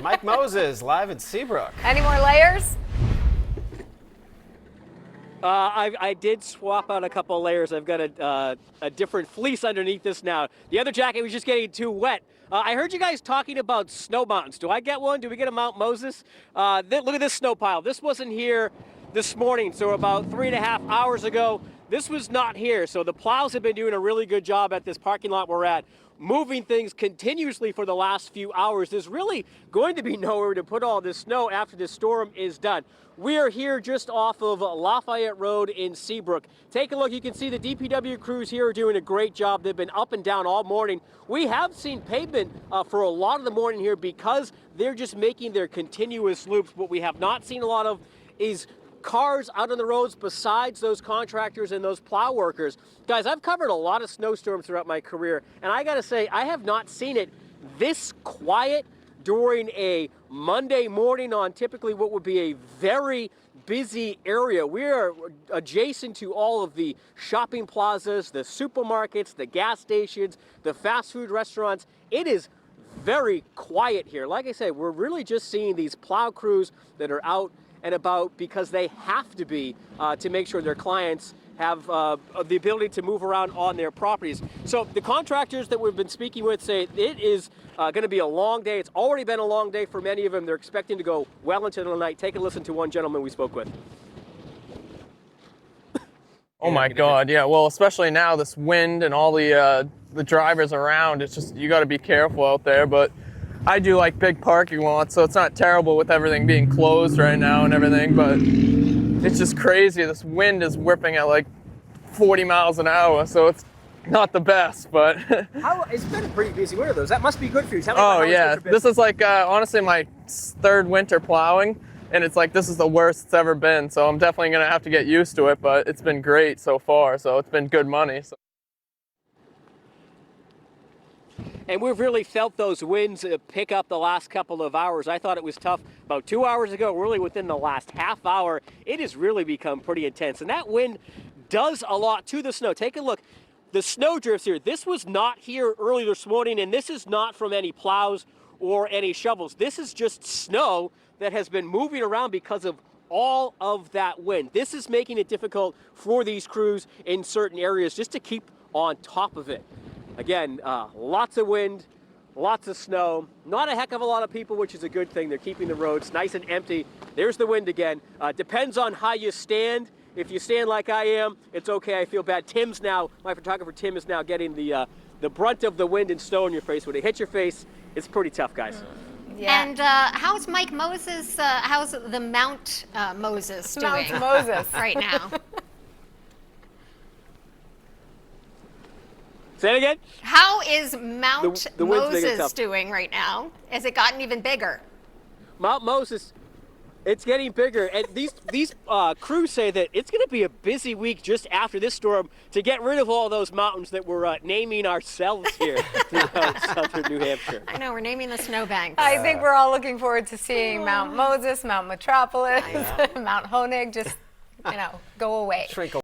Mike Moses, live in Seabrook. Any more layers? I did swap out a couple of layers. I've got a different fleece underneath this now. The other jacket was just getting too wet. I heard you guys talking about snow mountains. Do I get one? Do we get a Mount Moses? Look at this snow pile. This wasn't here this morning, so about 3.5 hours ago, this was not here. So the plows have been doing a really good job at this parking lot we're at, moving things continuously for the last few hours. There's really going to be nowhere to put all this snow after this storm is done. We are here just off of Lafayette Road in Seabrook. Take a look. You can see the DPW crews here are doing a great job. They've been up and down all morning. We have seen pavement for a lot of the morning here because they're just making their continuous loops. What we have not seen a lot of is cars out on the roads besides those contractors and those plow workers. Guys, I've covered a lot of snowstorms throughout my career, and I gotta say, I have not seen it this quiet during a Monday morning on typically what would be a very busy area. We are adjacent to all of the shopping plazas, the supermarkets, the gas stations, the fast food restaurants. It is very quiet here. Like I said, we're really just seeing these plow crews that are out and about because they have to be to make sure their clients have the ability to move around on their properties. So the contractors that we've been speaking with say it is going to be a long day. It's already been a long day for many of them. They're expecting to go well into the night. Take a listen to one gentleman we spoke with. Oh my God, yeah. Well, especially now, this wind and all the drivers around, it's just, you got to be careful out there. But I do like big parking lots, so it's not terrible with everything being closed right now and everything, but it's just crazy. This wind is whipping at like 40 miles an hour, so it's not the best, but. It's been a pretty busy winter, though. That must be good for you. Oh yeah, this is like, honestly, my third winter plowing, and it's like, this is the worst it's ever been, so I'm definitely gonna have to get used to it, but it's been great so far, so it's been good money. So. And we've really felt those winds pick up the last couple of hours. I thought it was tough about 2 hours ago. Really within the last half hour, it has really become pretty intense. And that wind does a lot to the snow. Take a look. The snow drifts here. This was not here early this morning, and this is not from any plows or any shovels. This is just snow that has been moving around because of all of that wind. This is making it difficult for these crews in certain areas just to keep on top of it. Again, lots of wind, lots of snow, not a heck of a lot of people, which is a good thing. They're keeping the roads nice and empty. There's the wind again. Depends on how you stand. If you stand like I am, it's okay. I feel bad. My photographer Tim is now getting the brunt of the wind and snow in your face. When it hits your face, it's pretty tough, guys. Yeah. And how's Mike Moses, how's the Mount Moses doing Mount Moses. right now? Say it again? How is Mount The wind's making it Moses tough. doing right now? Has it gotten even bigger? Mount Moses, it's getting bigger. And these crews say that it's going to be a busy week just after this storm to get rid of all those mountains that we're naming ourselves here throughout southern New Hampshire. I know, we're naming the snowbanks. I think we're all looking forward to seeing Mount Moses, Mount Metropolis, Mount Honig just, go away. Shrink